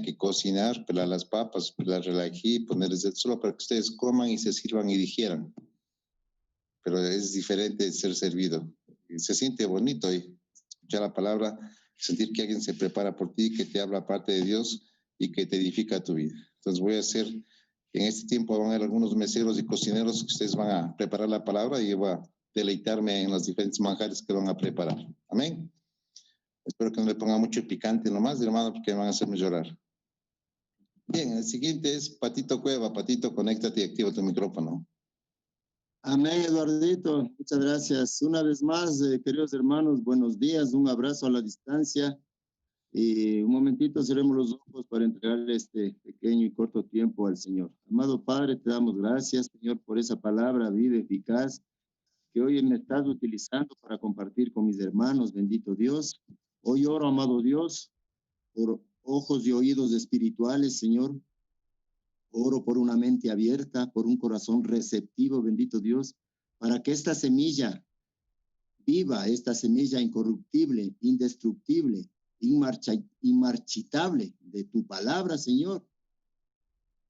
tenía que cocinar, pelar las papas, pelar el ají, ponerles solo para que ustedes coman y se sirvan y digieran. Pero es diferente ser servido. Y se siente bonito escuchar la palabra, sentir que alguien se prepara por ti, que te habla parte de Dios y que te edifica tu vida. Entonces voy a hacer, en este tiempo van a haber algunos meseros y cocineros que ustedes van a preparar la palabra y yo voy a deleitarme en los diferentes manjares que van a preparar. Amén. Espero que no le ponga mucho picante nomás, hermano, porque me van a hacerme llorar. Bien, el siguiente es Patito Cueva. Patito, conéctate y activa tu micrófono. Amén, Eduardito. Muchas gracias. Una vez más, queridos hermanos, buenos días. Un abrazo a la distancia. Y un momentito cerremos los ojos para entregar este pequeño y corto tiempo al Señor. Amado Padre, te damos gracias, Señor, por esa palabra viva, eficaz, que hoy me estás utilizando para compartir con mis hermanos. Bendito Dios. Hoy oro, amado Dios, por ojos y oídos espirituales, Señor. Oro por una mente abierta, por un corazón receptivo, bendito Dios, para que esta semilla viva, esta semilla incorruptible, indestructible, inmarchitable de tu palabra, Señor,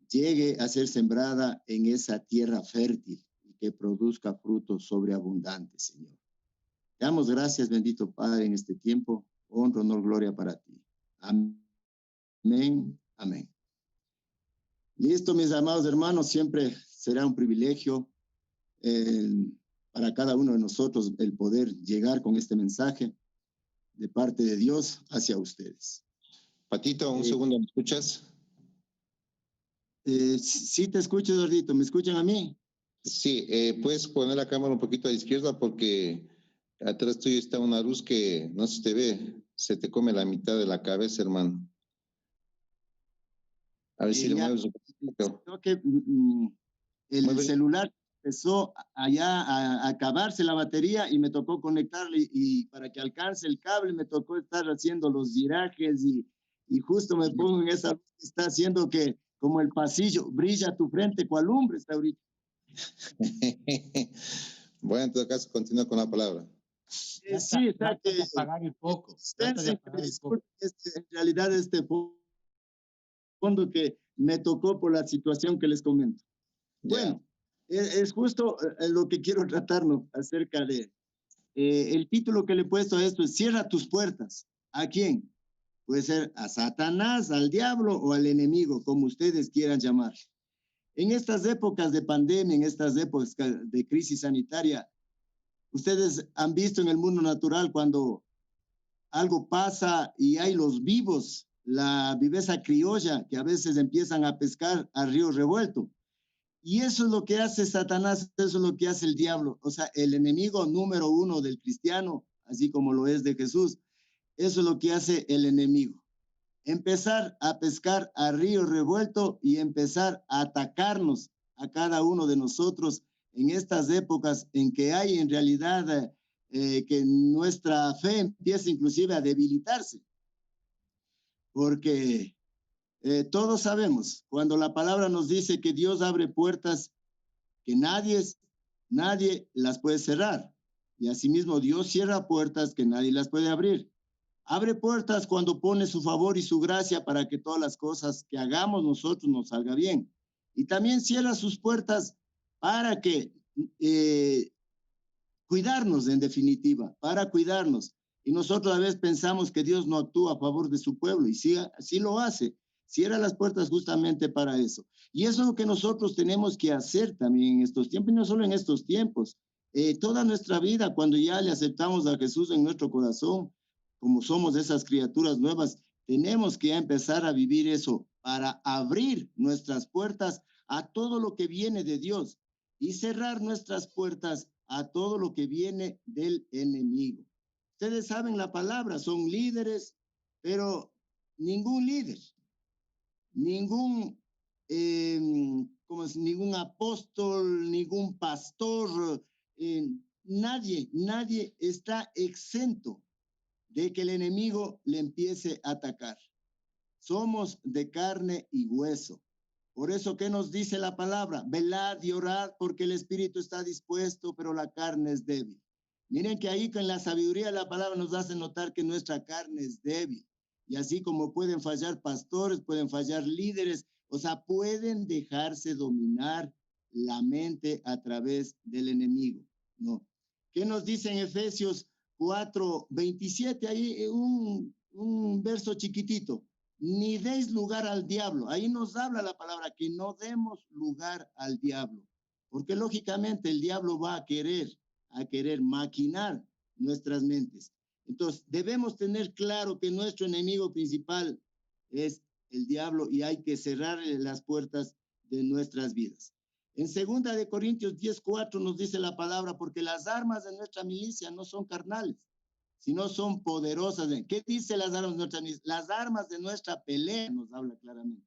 llegue a ser sembrada en esa tierra fértil y que produzca frutos sobreabundantes, Señor. Te damos gracias, bendito Padre, en este tiempo. Honra, honor, gloria para ti. Amén, amén. Listo, mis amados hermanos, siempre será un privilegio para cada uno de nosotros el poder llegar con este mensaje de parte de Dios hacia ustedes. Patito, un segundo, ¿me escuchas? Sí te escucho, Eduardito. ¿Me escuchan a mí? Sí, puedes poner la cámara un poquito a la izquierda porque atrás tuyo está una luz que no se te ve, se te come la mitad de la cabeza, hermano. A ver si le mueves un poquito. Creo que el celular empezó allá a acabarse la batería y me tocó conectarle y para que alcance el cable me tocó estar haciendo los virajes y justo me pongo en esa luz que está haciendo que como el pasillo brilla tu frente cual lumbre está ahorita. Bueno, en todo caso, continúa con la palabra. Sí, está que apagar el foco. En realidad este fondo que me tocó por la situación que les comento. Bueno, es justo lo que quiero tratarnos acerca de el título que le he puesto a esto es Cierra tus puertas. ¿A quién? Puede ser a Satanás, al diablo o al enemigo, como ustedes quieran llamar. En estas épocas de pandemia, en estas épocas de crisis sanitaria, ustedes han visto en el mundo natural cuando algo pasa y hay los vivos, la viveza criolla, que a veces empiezan a pescar a río revuelto. Y eso es lo que hace Satanás, eso es lo que hace el diablo. O sea, el enemigo número uno del cristiano, así como lo es de Jesús, eso es lo que hace el enemigo. Empezar a pescar a río revuelto y empezar a atacarnos a cada uno de nosotros en estas épocas en que hay en realidad que nuestra fe empieza inclusive a debilitarse. Porque todos sabemos, cuando la palabra nos dice que Dios abre puertas que nadie las puede cerrar. Y asimismo Dios cierra puertas que nadie las puede abrir. Abre puertas cuando pone su favor y su gracia para que todas las cosas que hagamos nosotros nos salga bien. Y también cierra sus puertas para que cuidarnos en definitiva, para cuidarnos. Y nosotros a veces pensamos que Dios no actúa a favor de su pueblo y sí lo hace. Cierra las puertas justamente para eso. Y eso es lo que nosotros tenemos que hacer también en estos tiempos, y no solo en estos tiempos. Toda nuestra vida, cuando ya le aceptamos a Jesús en nuestro corazón, como somos esas criaturas nuevas, tenemos que empezar a vivir eso para abrir nuestras puertas a todo lo que viene de Dios y cerrar nuestras puertas a todo lo que viene del enemigo. Ustedes saben la palabra, son líderes, pero ningún líder, ningún apóstol, ningún pastor, nadie está exento de que el enemigo le empiece a atacar. Somos de carne y hueso. Por eso, ¿qué nos dice la palabra? Velad y orad porque el espíritu está dispuesto, pero la carne es débil. Miren que ahí con la sabiduría de la palabra nos hace notar que nuestra carne es débil. Y así como pueden fallar pastores, pueden fallar líderes, o sea, pueden dejarse dominar la mente a través del enemigo, ¿no? ¿Qué nos dice en Efesios 4:27? Ahí un verso chiquitito. Ni deis lugar al diablo. Ahí nos habla la palabra que no demos lugar al diablo. Porque lógicamente el diablo va a querer maquinar nuestras mentes. Entonces, debemos tener claro que nuestro enemigo principal es el diablo y hay que cerrarle las puertas de nuestras vidas. En 2 Corintios 10:4 nos dice la palabra, porque las armas de nuestra milicia no son carnales, sino son poderosas. ¿Qué dice las armas de nuestra milicia? Las armas de nuestra pelea nos habla claramente.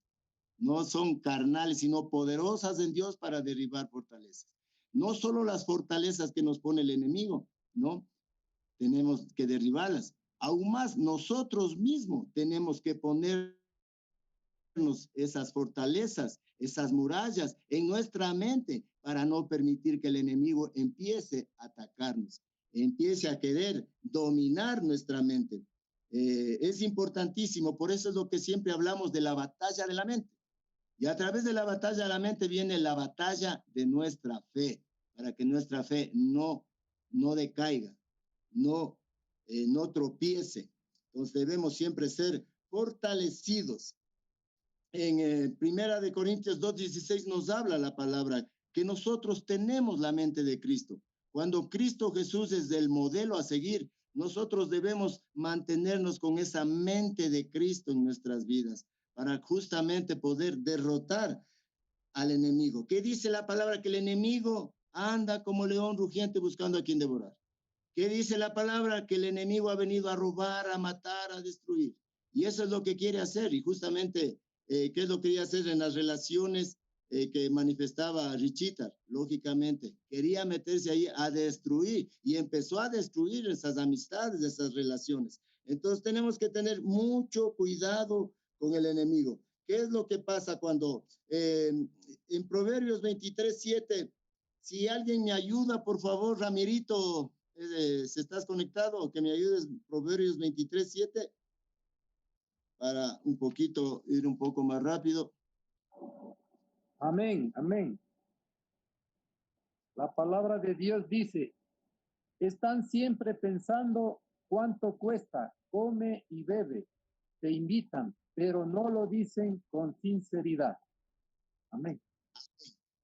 No son carnales, sino poderosas en Dios para derribar fortalezas. No solo las fortalezas que nos pone el enemigo, ¿no? Tenemos que derribarlas. Aún más, nosotros mismos tenemos que ponernos esas fortalezas, esas murallas en nuestra mente para no permitir que el enemigo empiece a atacarnos, empiece a querer dominar nuestra mente. Es importantísimo, por eso es lo que siempre hablamos de la batalla de la mente. Y a través de la batalla de la mente viene la batalla de nuestra fe, para que nuestra fe no decaiga, no tropiece. Entonces debemos siempre ser fortalecidos. En 1 Corintios 2:16 nos habla la palabra que nosotros tenemos la mente de Cristo. Cuando Cristo Jesús es el modelo a seguir, nosotros debemos mantenernos con esa mente de Cristo en nuestras vidas para justamente poder derrotar al enemigo. ¿Qué dice la palabra? Que el enemigo anda como león rugiente buscando a quien devorar. ¿Qué dice la palabra? Que el enemigo ha venido a robar, a matar, a destruir. Y eso es lo que quiere hacer. Y justamente, ¿qué es lo que quería hacer en las relaciones que manifestaba Richita? Lógicamente, quería meterse ahí a destruir y empezó a destruir esas amistades, esas relaciones. Entonces tenemos que tener mucho cuidado con el enemigo. ¿Qué es lo que pasa cuando en Proverbios 23:7, si alguien me ayuda, por favor, Ramirito, si estás conectado, que me ayudes, Proverbios 23:7, para un poquito, ir un poco más rápido. Amén, amén. La palabra de Dios dice, están siempre pensando cuánto cuesta, come y bebe, te invitan, pero no lo dicen con sinceridad. Amén.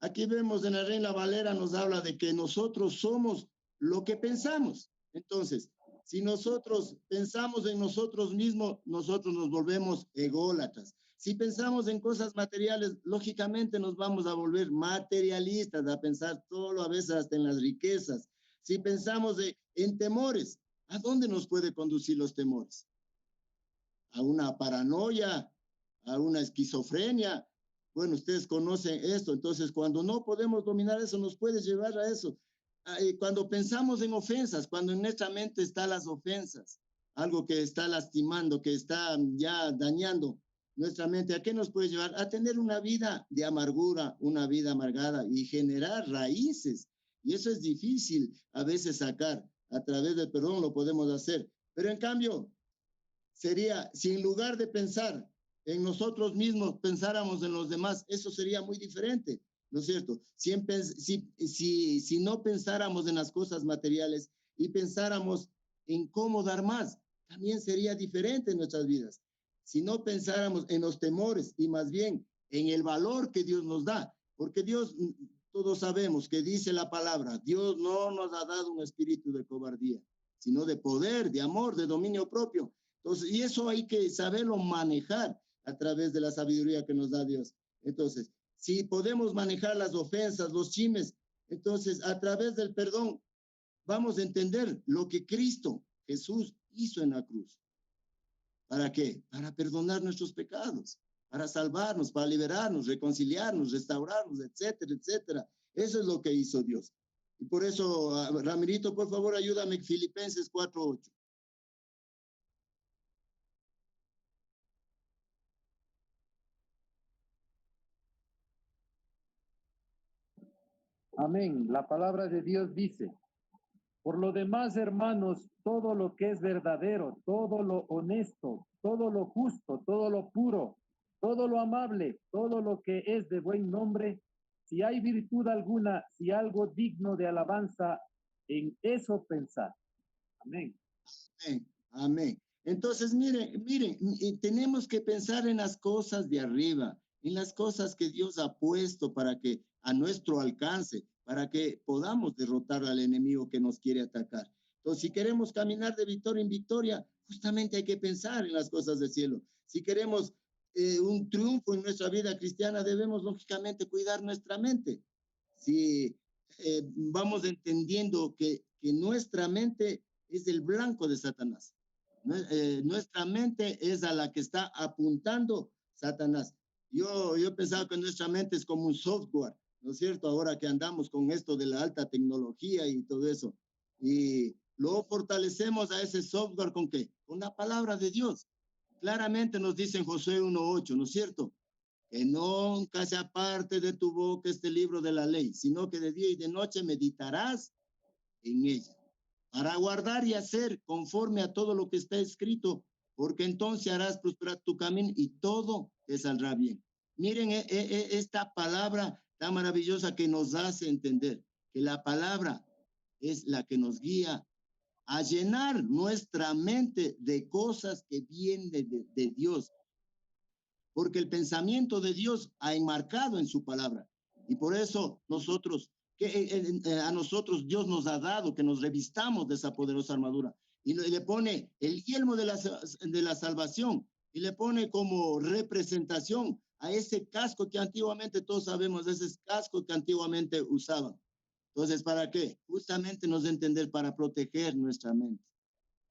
Aquí vemos en la Reina Valera nos habla de que nosotros somos lo que pensamos. Entonces, si nosotros pensamos en nosotros mismos, nosotros nos volvemos ególatras. Si pensamos en cosas materiales, lógicamente nos vamos a volver materialistas, a pensar todo a veces hasta en las riquezas. Si pensamos en temores, ¿a dónde nos puede conducir los temores? A una paranoia, a una esquizofrenia. Bueno, ustedes conocen esto, entonces cuando no podemos dominar eso, nos puede llevar a eso. Cuando pensamos en ofensas, cuando en nuestra mente están las ofensas, algo que está lastimando, que está ya dañando nuestra mente, ¿a qué nos puede llevar? A tener una vida de amargura, una vida amargada y generar raíces. Y eso es difícil a veces sacar. A través del perdón lo podemos hacer. Pero en cambio, sería, si en lugar de pensar en nosotros mismos pensáramos en los demás, eso sería muy diferente, ¿no es cierto? Si no pensáramos en las cosas materiales y pensáramos en cómo dar más, también sería diferente en nuestras vidas. Si no pensáramos en los temores y más bien en el valor que Dios nos da, porque Dios, todos sabemos que dice la palabra, Dios no nos ha dado un espíritu de cobardía, sino de poder, de amor, de dominio propio. Entonces, y eso hay que saberlo manejar a través de la sabiduría que nos da Dios. Entonces, si podemos manejar las ofensas, los chismes, entonces a través del perdón vamos a entender lo que Cristo Jesús hizo en la cruz. ¿Para qué? Para perdonar nuestros pecados, para salvarnos, para liberarnos, reconciliarnos, restaurarnos, etcétera, etcétera. Eso es lo que hizo Dios. Y por eso, Ramirito, por favor, ayúdame, Filipenses 4:8. Amén. La palabra de Dios dice, Por lo demás, hermanos, todo lo que es verdadero, todo lo honesto, todo lo justo, todo lo puro, todo lo amable, todo lo que es de buen nombre, si hay virtud alguna, si algo digno de alabanza, en eso pensar. Amén. Amén. Amén. Entonces, miren, tenemos que pensar en las cosas de arriba, en las cosas que Dios ha puesto para que a nuestro alcance, para que podamos derrotar al enemigo que nos quiere atacar. Entonces, si queremos caminar de victoria en victoria, justamente hay que pensar en las cosas del cielo. Si queremos un triunfo en nuestra vida cristiana, debemos lógicamente cuidar nuestra mente. Si vamos entendiendo que nuestra mente es el blanco de Satanás. Nuestra mente es a la que está apuntando Satanás. Yo pensaba que nuestra mente es como un software, ¿no es cierto? Ahora que andamos con esto de la alta tecnología y todo eso. Y luego fortalecemos a ese software ¿con qué? Con la palabra de Dios. Claramente nos dice en Josué 1:8, ¿no es cierto? Que nunca se aparte de tu boca este libro de la ley, sino que de día y de noche meditarás en ella, para guardar y hacer conforme a todo lo que está escrito, porque entonces harás prosperar tu camino y todo te saldrá bien. Miren esta palabra tan maravillosa que nos hace entender que la palabra es la que nos guía a llenar nuestra mente de cosas que vienen de Dios, porque el pensamiento de Dios ha enmarcado en su palabra. Y por eso a nosotros Dios nos ha dado que nos revistamos de esa poderosa armadura. Y le pone el yelmo de la salvación y le pone como representación a ese casco que antiguamente todos sabemos, ese casco que antiguamente usaban. Entonces, ¿para qué? Justamente nos da entender para proteger nuestra mente.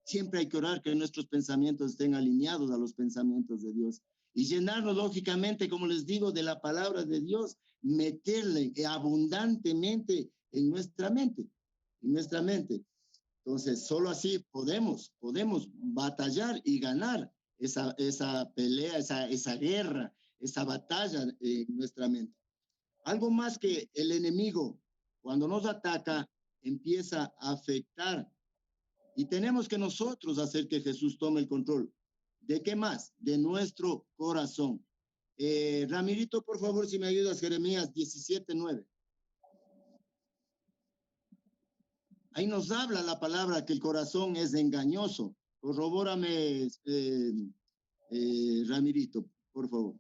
Siempre hay que orar que nuestros pensamientos estén alineados a los pensamientos de Dios y llenarnos lógicamente, como les digo, de la palabra de Dios, meterle abundantemente en nuestra mente, Entonces, solo así podemos batallar y ganar esa pelea, esa guerra, esa batalla en nuestra mente. Algo más que el enemigo, cuando nos ataca, empieza a afectar. Y tenemos que nosotros hacer que Jesús tome el control. ¿De qué más? De nuestro corazón. Ramirito, por favor, si me ayudas, Jeremías 17:9. Ahí nos habla la palabra que el corazón es engañoso. Corrobórame, Ramirito, por favor.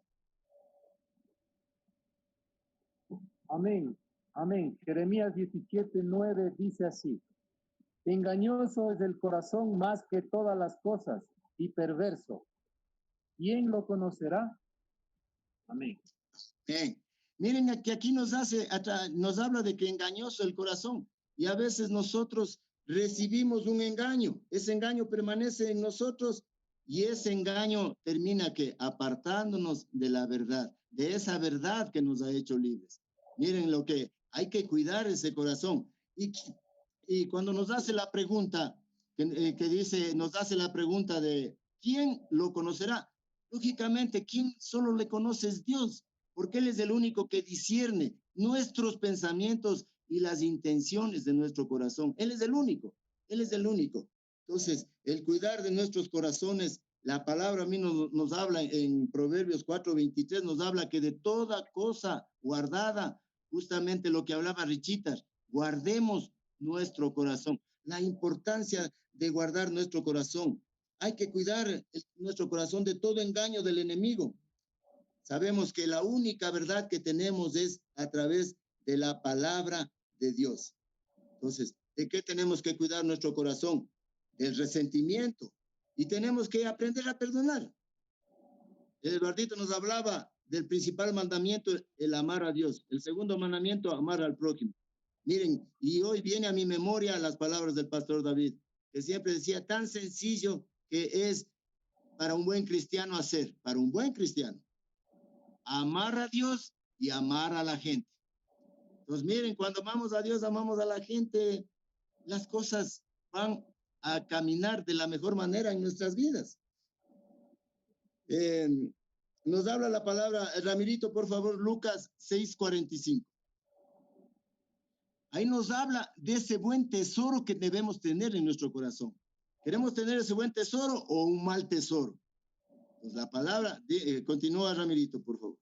Amén. Amén. Jeremías 17:9 dice así: engañoso es el corazón más que todas las cosas y perverso. ¿Quién lo conocerá? Amén. Bien. Miren que aquí nos habla de que engañoso el corazón y a veces nosotros recibimos un engaño. Ese engaño permanece en nosotros y ese engaño termina que apartándonos de la verdad, de esa verdad que nos ha hecho libres. Miren lo que hay que cuidar ese corazón. Y cuando nos hace la pregunta, nos hace la pregunta de ¿quién lo conocerá? Lógicamente, ¿quién solo le conoce es Dios? Porque Él es el único que discierne nuestros pensamientos y las intenciones de nuestro corazón. Él es el único. Entonces, el cuidar de nuestros corazones, la palabra a mí nos habla en Proverbios 4:23, nos habla que de toda cosa guardada, justamente lo que hablaba Richitas, guardemos nuestro corazón. La importancia de guardar nuestro corazón. Hay que cuidar nuestro corazón de todo engaño del enemigo. Sabemos que la única verdad que tenemos es a través de la palabra de Dios. Entonces, ¿de qué tenemos que cuidar nuestro corazón? Del resentimiento. Y tenemos que aprender a perdonar. Eduardito nos hablaba del principal mandamiento, el amar a Dios. El segundo mandamiento, amar al prójimo. Miren, y hoy viene a mi memoria las palabras del pastor David, que siempre decía, tan sencillo que es para un buen cristiano hacer, para un buen cristiano. Amar a Dios y amar a la gente. Entonces, miren, cuando amamos a Dios, amamos a la gente, las cosas van a caminar de la mejor manera en nuestras vidas. Nos habla la palabra, Ramirito, por favor, Lucas 6:45. ahí nos habla de ese buen tesoro que debemos tener en nuestro corazón. ¿Queremos tener ese buen tesoro o un mal tesoro? Pues la palabra, continúa Ramirito, por favor.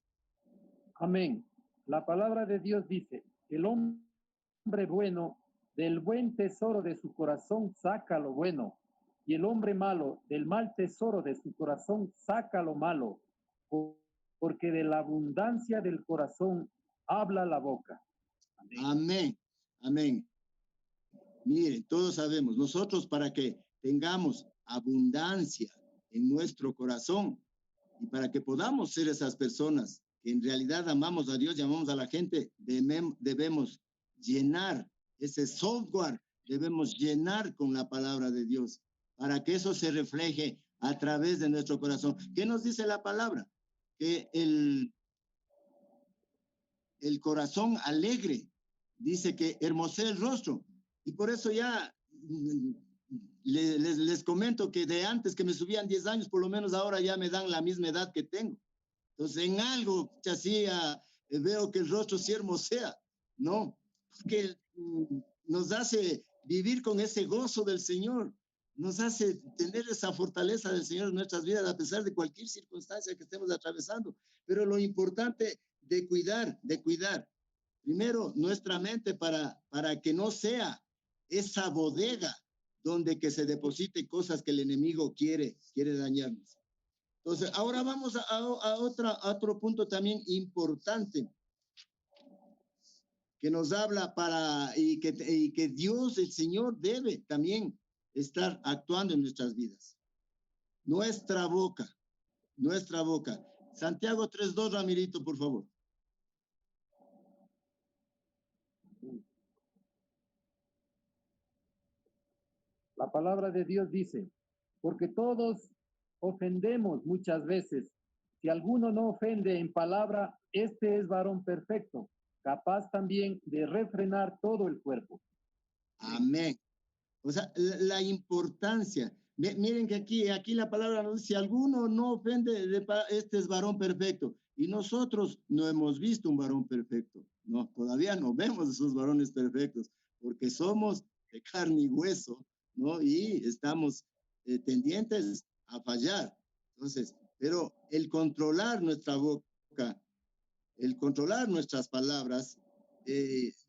Amén. La palabra de Dios dice, el hombre bueno del buen tesoro de su corazón saca lo bueno, y el hombre malo del mal tesoro de su corazón saca lo malo, porque de la abundancia del corazón habla la boca. Amén. Amén. Amén. Miren, todos sabemos, nosotros para que tengamos abundancia en nuestro corazón y para que podamos ser esas personas que en realidad amamos a Dios y amamos a la gente, debemos llenar ese software, debemos llenar con la palabra de Dios para que eso se refleje a través de nuestro corazón. ¿Qué nos dice la palabra? Que el corazón alegre dice que hermosea el rostro. Y por eso ya les comento que de antes que me subían 10 años, por lo menos ahora ya me dan la misma edad que tengo. Entonces, en algo que hacía, veo que el rostro sí hermosea, ¿no? Porque nos hace vivir con ese gozo del Señor, nos hace tener esa fortaleza del Señor en nuestras vidas a pesar de cualquier circunstancia que estemos atravesando. Pero lo importante de cuidar, primero nuestra mente para que no sea esa bodega donde que se deposite cosas que el enemigo quiere dañarnos. Entonces, ahora vamos a otro punto también importante que nos habla y que Dios, el Señor, debe también estar actuando en nuestras vidas. Nuestra boca. Santiago 3:2, Ramirito, por favor. La palabra de Dios dice, porque todos ofendemos muchas veces. Si alguno no ofende en palabra, este es varón perfecto, capaz también de refrenar todo el cuerpo. Amén. O sea, la importancia. Miren que aquí la palabra nos dice, si alguno no ofende, este es varón perfecto. Y nosotros no hemos visto un varón perfecto. No, todavía no vemos esos varones perfectos, porque somos de carne y hueso, ¿no? Y estamos tendientes a fallar. Entonces, pero el controlar nuestra boca, el controlar nuestras palabras,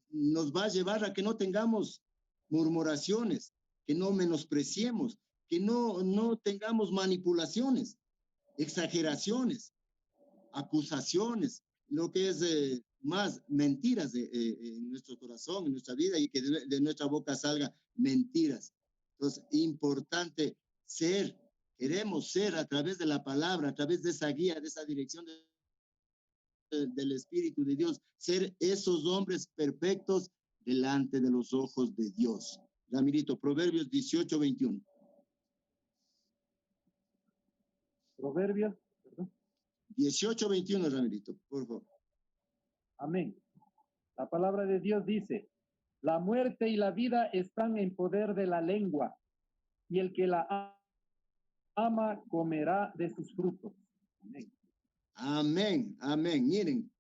nos va a llevar a que no tengamos murmuraciones, que no menospreciemos, que no tengamos manipulaciones, exageraciones, acusaciones, lo que es más mentiras en nuestro corazón, en nuestra vida, y que de nuestra boca salga mentiras. Entonces, importante queremos ser a través de la palabra, a través de esa guía, de esa dirección del Espíritu de Dios, ser esos hombres perfectos delante de los ojos de Dios. Ramirito, Proverbios 18:21. Proverbios, perdón. 18:21, Ramirito, por favor. Amén. La palabra de Dios dice, la muerte y la vida están en poder de la lengua, y el que la ama comerá de sus frutos. Amén. Amén, amén. Miren,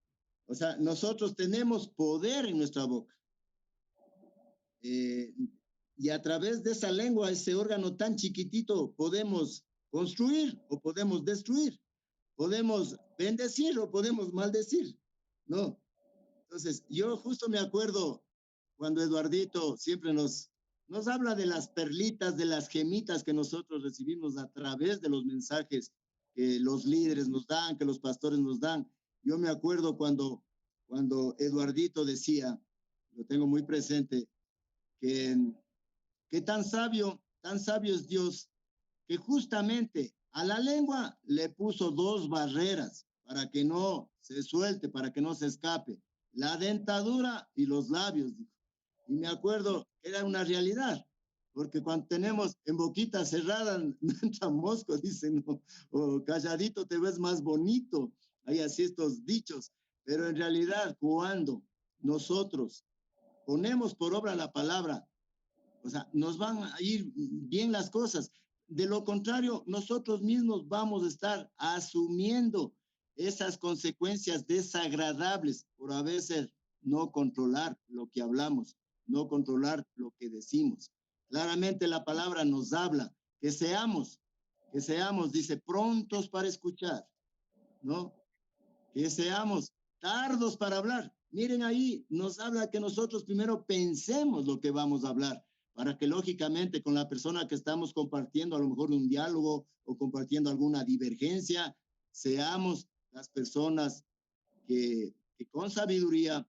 o sea, nosotros tenemos poder en nuestra boca. Y a través de esa lengua, ese órgano tan chiquitito, podemos construir o podemos destruir. Podemos bendecir o podemos maldecir, ¿no? Entonces, yo justo me acuerdo cuando Eduardito siempre nos habla de las perlitas, de las gemitas que nosotros recibimos a través de los mensajes que los líderes nos dan, que los pastores nos dan. Yo me acuerdo cuando Eduardito decía, lo tengo muy presente, que tan sabio es Dios, que justamente a la lengua le puso 2 barreras para que no se suelte, para que no se escape, la dentadura y los labios. Y me acuerdo que era una realidad, porque cuando tenemos en boquita cerrada, no entra mosco, dicen, no, o calladito te ves más bonito, hay así estos dichos, pero en realidad cuando nosotros ponemos por obra la palabra, o sea, nos van a ir bien las cosas. De lo contrario, nosotros mismos vamos a estar asumiendo esas consecuencias desagradables por a veces no controlar lo que hablamos. no controlar lo que decimos. Claramente la palabra nos habla que seamos, dice, prontos para escuchar, ¿no? Que seamos tardos para hablar. Miren ahí, nos habla que nosotros primero pensemos lo que vamos a hablar, para que lógicamente con la persona que estamos compartiendo a lo mejor un diálogo o compartiendo alguna divergencia, seamos las personas que con sabiduría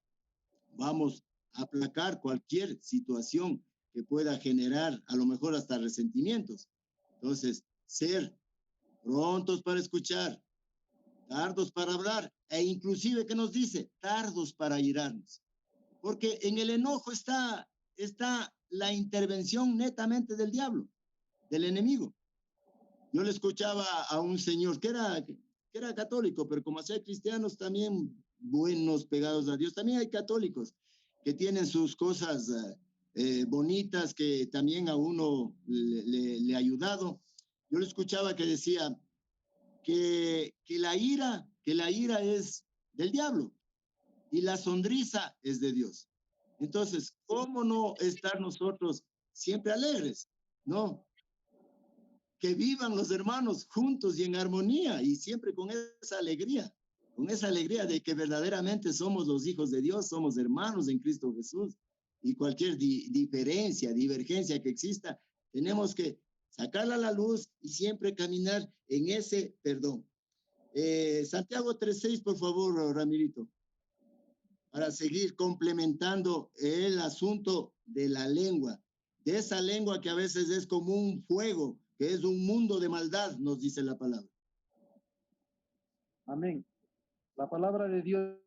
vamos a aplacar cualquier situación que pueda generar a lo mejor hasta resentimientos. Entonces, ser prontos para escuchar, tardos para hablar, e inclusive, ¿qué nos dice? Tardos para irarnos. Porque en el enojo está la intervención netamente del diablo, del enemigo. Yo le escuchaba a un señor que era católico, pero como hay cristianos también buenos, pegados a Dios, también hay católicos que tienen sus cosas bonitas que también a uno le ha ayudado. Yo le escuchaba que decía que la ira es del diablo y la sonrisa es de Dios. Entonces, ¿cómo no estar nosotros siempre alegres? ¿No? Que vivan los hermanos juntos y en armonía y siempre con esa alegría de que verdaderamente somos los hijos de Dios, somos hermanos en Cristo Jesús, y cualquier diferencia, divergencia que exista, tenemos que sacarla a la luz y siempre caminar en ese perdón. Santiago 3:6, por favor, Ramirito, para seguir complementando el asunto de la lengua, de esa lengua que a veces es como un fuego, que es un mundo de maldad, nos dice la palabra. Amén. La palabra de Dios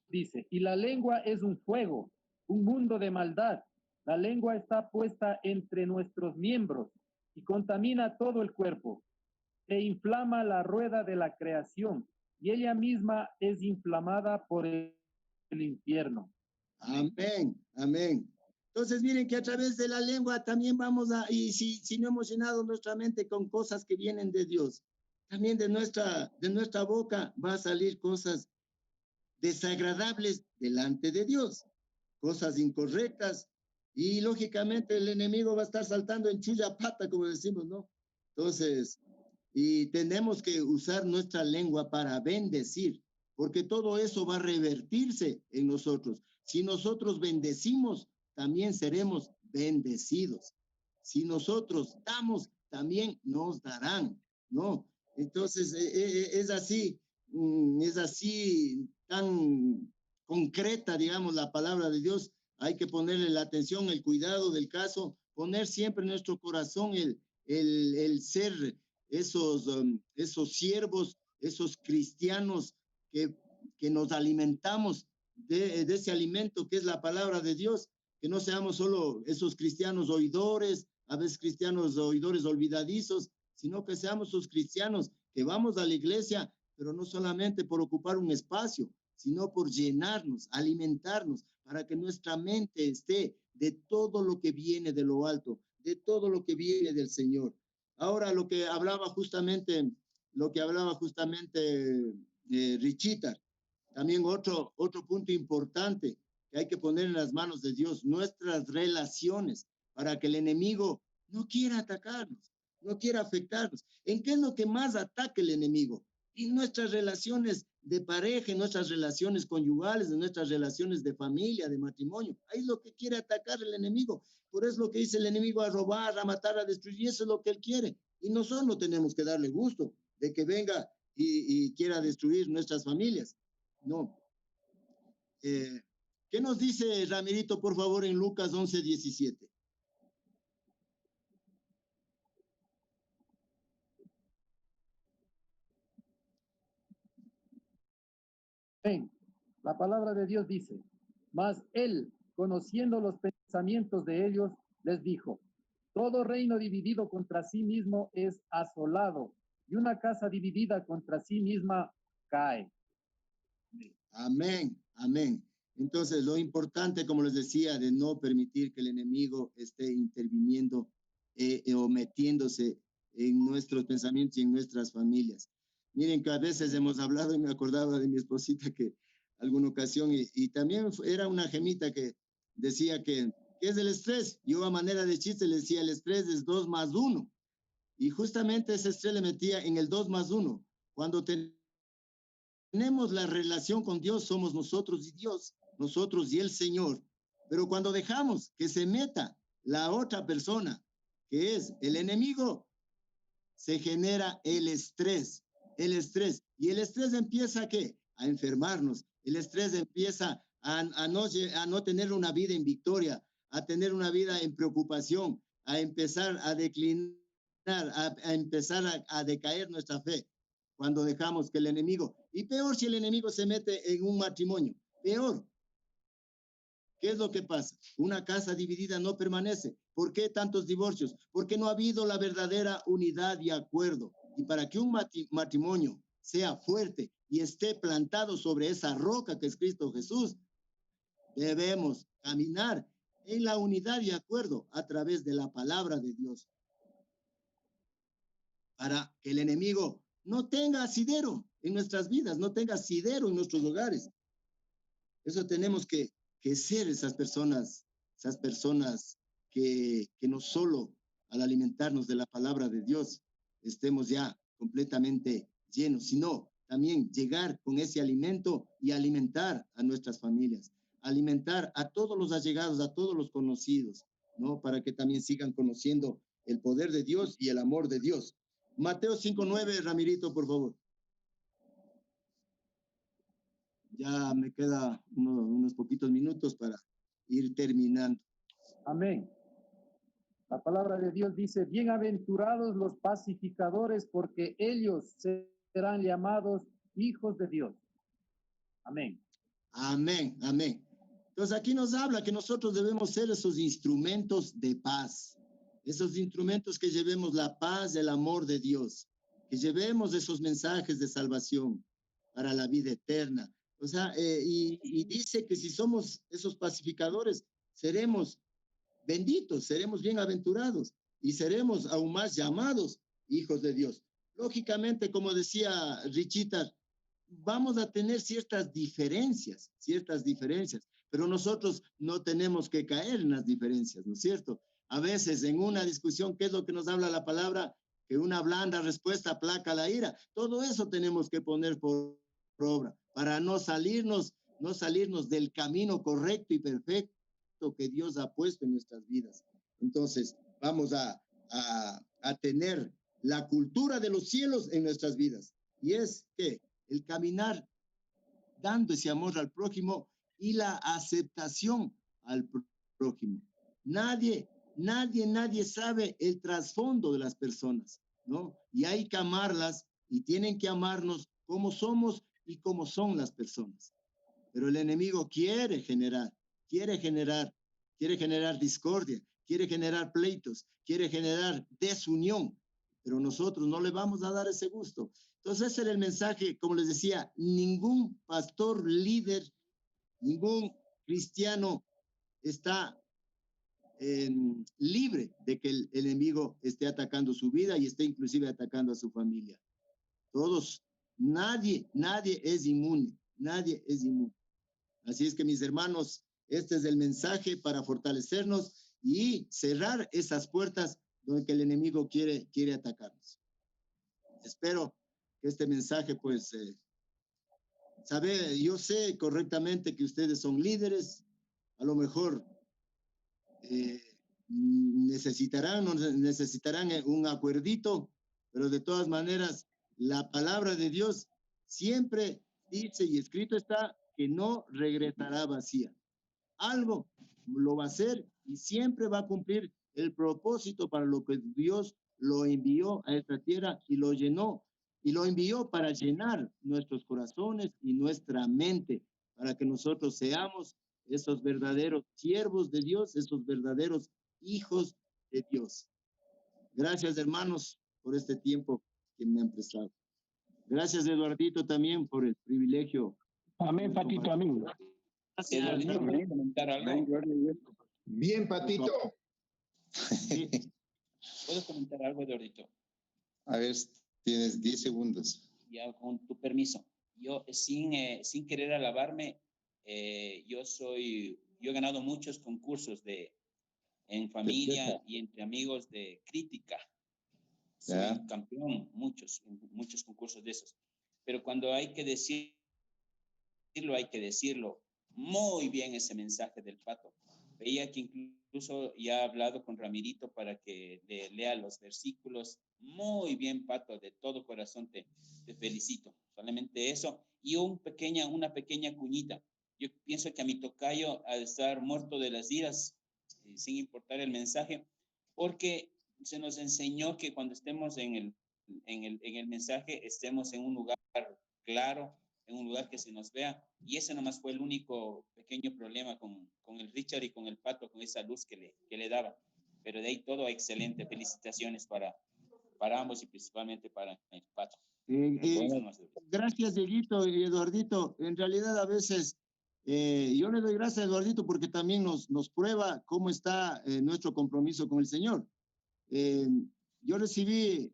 dice, y la lengua es un fuego, un mundo de maldad. La lengua está puesta entre nuestros miembros y contamina todo el cuerpo. Se inflama la rueda de la creación y ella misma es inflamada por el infierno. Amén, amén. Entonces miren que a través de la lengua también vamos y si no hemos llenado nuestra mente con cosas que vienen de Dios, también de nuestra boca va a salir cosas desagradables delante de Dios, cosas incorrectas, y lógicamente el enemigo va a estar saltando en chulla pata, como decimos, ¿no? Entonces, y tenemos que usar nuestra lengua para bendecir, porque todo eso va a revertirse en nosotros. Si nosotros bendecimos, también seremos bendecidos. Si nosotros damos, también nos darán, ¿no? Entonces, es así tan concreta, digamos, la palabra de Dios. Hay que ponerle la atención, el cuidado del caso, poner siempre en nuestro corazón el ser esos siervos, esos cristianos que nos alimentamos de ese alimento que es la palabra de Dios, que no seamos solo esos cristianos oidores, a veces cristianos oidores olvidadizos, sino que seamos esos cristianos que vamos a la iglesia, pero no solamente por ocupar un espacio, sino por llenarnos, alimentarnos, para que nuestra mente esté de todo lo que viene de lo alto, de todo lo que viene del Señor. Ahora lo que hablaba justamente Richita, también otro punto importante que hay que poner en las manos de Dios, nuestras relaciones, para que el enemigo no quiera atacarnos, no quiera afectarnos. ¿En qué es lo que más ataca el enemigo? En nuestras relaciones de pareja, en nuestras relaciones conyugales, en nuestras relaciones de familia, de matrimonio. Ahí es lo que quiere atacar el enemigo. Por eso es lo que dice el enemigo: a robar, a matar, a destruir. Y eso es lo que él quiere. Y nosotros no tenemos que darle gusto de que venga y quiera destruir nuestras familias. No. ¿Qué nos dice Ramirito, por favor, en Lucas 11:17? La palabra de Dios dice, mas él, conociendo los pensamientos de ellos, les dijo, todo reino dividido contra sí mismo es asolado, y una casa dividida contra sí misma cae. Amén, amén. Entonces, lo importante, como les decía, de no permitir que el enemigo esté interviniendo o metiéndose en nuestros pensamientos y en nuestras familias. Miren que a veces hemos hablado, y me acordaba de mi esposita que alguna ocasión, y también era una gemita que decía que, ¿qué es el estrés? Yo a manera de chiste le decía, el estrés es 2 más 1. Y justamente ese estrés le metía en el 2 más 1. Cuando tenemos la relación con Dios, somos nosotros y Dios, nosotros y el Señor. Pero cuando dejamos que se meta la otra persona, que es el enemigo, se genera el estrés. Y el estrés empieza ¿a qué? A enfermarnos. El estrés empieza a no tener una vida en victoria, a tener una vida en preocupación, a empezar a declinar, a empezar a decaer nuestra fe cuando dejamos que el enemigo, y peor si el enemigo se mete en un matrimonio, peor. ¿Qué es lo que pasa? Una casa dividida no permanece. ¿Por qué tantos divorcios? Porque no ha habido la verdadera unidad y acuerdo. Y para que un matrimonio sea fuerte y esté plantado sobre esa roca que es Cristo Jesús, debemos caminar en la unidad y acuerdo a través de la palabra de Dios. Para que el enemigo no tenga asidero en nuestras vidas, no tenga asidero en nuestros hogares. Eso tenemos que ser esas personas que no solo al alimentarnos de la palabra de Dios estemos ya completamente llenos, sino también llegar con ese alimento y alimentar a nuestras familias, alimentar a todos los allegados, a todos los conocidos, ¿no? Para que también sigan conociendo el poder de Dios y el amor de Dios. Mateo 5:9, Ramirito, por favor. Ya me queda unos poquitos minutos para ir terminando. Amén. La palabra de Dios dice, bienaventurados los pacificadores, porque ellos serán llamados hijos de Dios. Amén. Amén, amén. Entonces aquí nos habla que nosotros debemos ser esos instrumentos de paz, esos instrumentos que llevemos la paz, el amor de Dios, que llevemos esos mensajes de salvación para la vida eterna. O sea, y dice que si somos esos pacificadores, seremos benditos, seremos bienaventurados y seremos aún más llamados hijos de Dios. Lógicamente, como decía Richita, vamos a tener ciertas diferencias, pero nosotros no tenemos que caer en las diferencias, ¿no es cierto? A veces en una discusión, ¿qué es lo que nos habla la palabra? Que una blanda respuesta aplaca la ira. Todo eso tenemos que poner por obra para no salirnos del camino correcto y perfecto que Dios ha puesto en nuestras vidas. Entonces, vamos a tener la cultura de los cielos en nuestras vidas. Y es que el caminar dando ese amor al prójimo y la aceptación al prójimo. Nadie sabe el trasfondo de las personas, ¿no? Y hay que amarlas y tienen que amarnos como somos y como son las personas. Pero el enemigo quiere generar discordia, quiere generar pleitos, quiere generar desunión, pero nosotros no le vamos a dar ese gusto. Entonces ese era el mensaje, como les decía, ningún pastor líder, ningún cristiano está libre de que el enemigo esté atacando su vida y esté inclusive atacando a su familia. Todos, nadie es inmune, Así es que mis hermanos, este es el mensaje para fortalecernos y cerrar esas puertas donde el enemigo quiere atacarnos. Espero que este mensaje, pues, yo sé correctamente que ustedes son líderes, a lo mejor necesitarán un acuerdito, pero de todas maneras, la palabra de Dios siempre dice y escrito está que no regresará vacía. Algo lo va a hacer y siempre va a cumplir el propósito para lo que Dios lo envió a esta tierra y lo llenó. Y lo envió para llenar nuestros corazones y nuestra mente, para que nosotros seamos esos verdaderos siervos de Dios, esos verdaderos hijos de Dios. Gracias, hermanos, por este tiempo que me han prestado. Gracias, Eduardito, también por el privilegio. Amén, Patito, amén. Eduardito, ¿puedes comentar algo? Bien, Patito. Sí. ¿Puedes comentar algo, Eduardito? A ver, tienes 10 segundos. Ya, con tu permiso. Yo, sin querer alabarme, yo soy yo he ganado muchos concursos en familia y entre amigos de crítica. Soy campeón, muchos concursos de esos. Pero cuando hay que decirlo muy bien ese mensaje del Pato. Veía que incluso ya ha hablado con Ramirito para que le lea los versículos. Muy bien, Pato, de todo corazón te felicito. Solamente eso. Y una pequeña cuñita. Yo pienso que a mi tocayo ha de estar muerto de las iras, sin importar el mensaje, porque se nos enseñó que cuando estemos en el mensaje, estemos en un lugar claro, en un lugar que se nos vea, y ese nomás fue el único pequeño problema con el Richard y con el Pato, con esa luz que le daba, pero de ahí todo excelente. Felicitaciones para ambos y principalmente para el Pato. Gracias, Dieguito y Eduardito. En realidad, a veces yo le doy gracias a Eduardito porque también nos prueba cómo está nuestro compromiso con el Señor. Yo recibí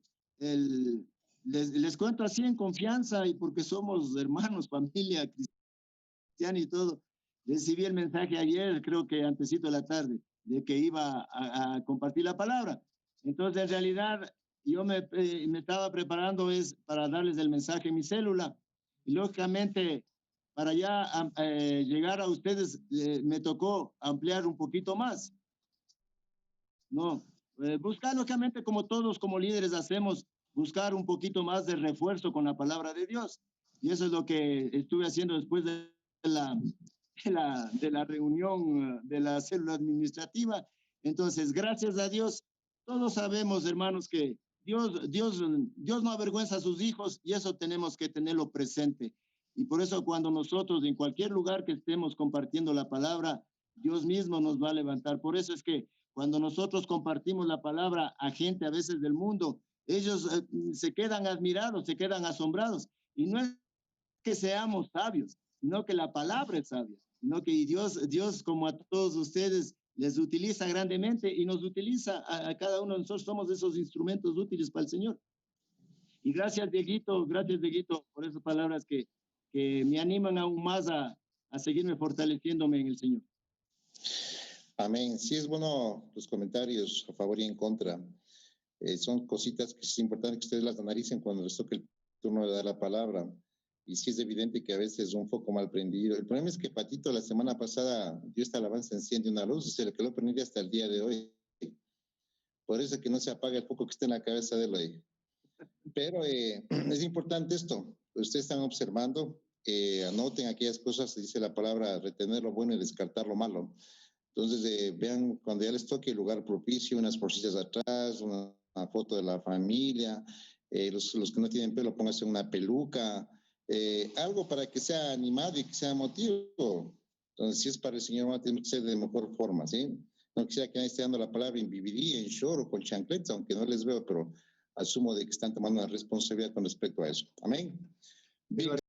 les cuento así en confianza y porque somos hermanos, familia cristiana y todo. Recibí el mensaje ayer, creo que antesito de la tarde, de que iba a compartir la palabra. Entonces, en realidad, yo me estaba preparando para darles el mensaje en mi célula. Y lógicamente, para ya llegar a ustedes, me tocó ampliar un poquito más. No, buscar lógicamente como todos como líderes hacemos, buscar un poquito más de refuerzo con la palabra de Dios. Y eso es lo que estuve haciendo después de la reunión de la célula administrativa. Entonces, gracias a Dios, todos sabemos, hermanos, que Dios no avergüenza a sus hijos y eso tenemos que tenerlo presente. Y por eso cuando nosotros en cualquier lugar que estemos compartiendo la palabra, Dios mismo nos va a levantar. Por eso es que cuando nosotros compartimos la palabra a gente a veces del mundo, ellos se quedan admirados, se quedan asombrados. Y no es que seamos sabios, sino que la palabra es sabia, sino que Dios como a todos ustedes les utiliza grandemente y nos utiliza a cada uno de nosotros. Somos esos instrumentos útiles para el Señor. Y gracias, Dieguito, por esas palabras que me animan aún más a seguirme fortaleciéndome en el Señor. Amén. Sí, es bueno los comentarios a favor y en contra. Son cositas que es importante que ustedes las analicen cuando les toque el turno de dar la palabra. Y sí es evidente que a veces un foco mal prendido. El problema es que Patito la semana pasada dio esta alabanza, enciende una luz y se le quedó prendida hasta el día de hoy. Por eso es que no se apaga el foco que está en la cabeza de él hoy. Pero es importante esto. Ustedes están observando, anoten aquellas cosas, dice la palabra, retener lo bueno y descartar lo malo. Entonces, vean cuando ya les toque el lugar propicio, unas bolsitas atrás, una foto de la familia, los que no tienen pelo, pónganse una peluca, algo para que sea animado y que sea emotivo. Entonces, si es para el Señor, tiene que ser de mejor forma, ¿sí? No quisiera que nadie esté dando la palabra en viviría, en short o con chancletas, aunque no les veo, pero asumo de que están tomando una responsabilidad con respecto a eso. Amén. Bien.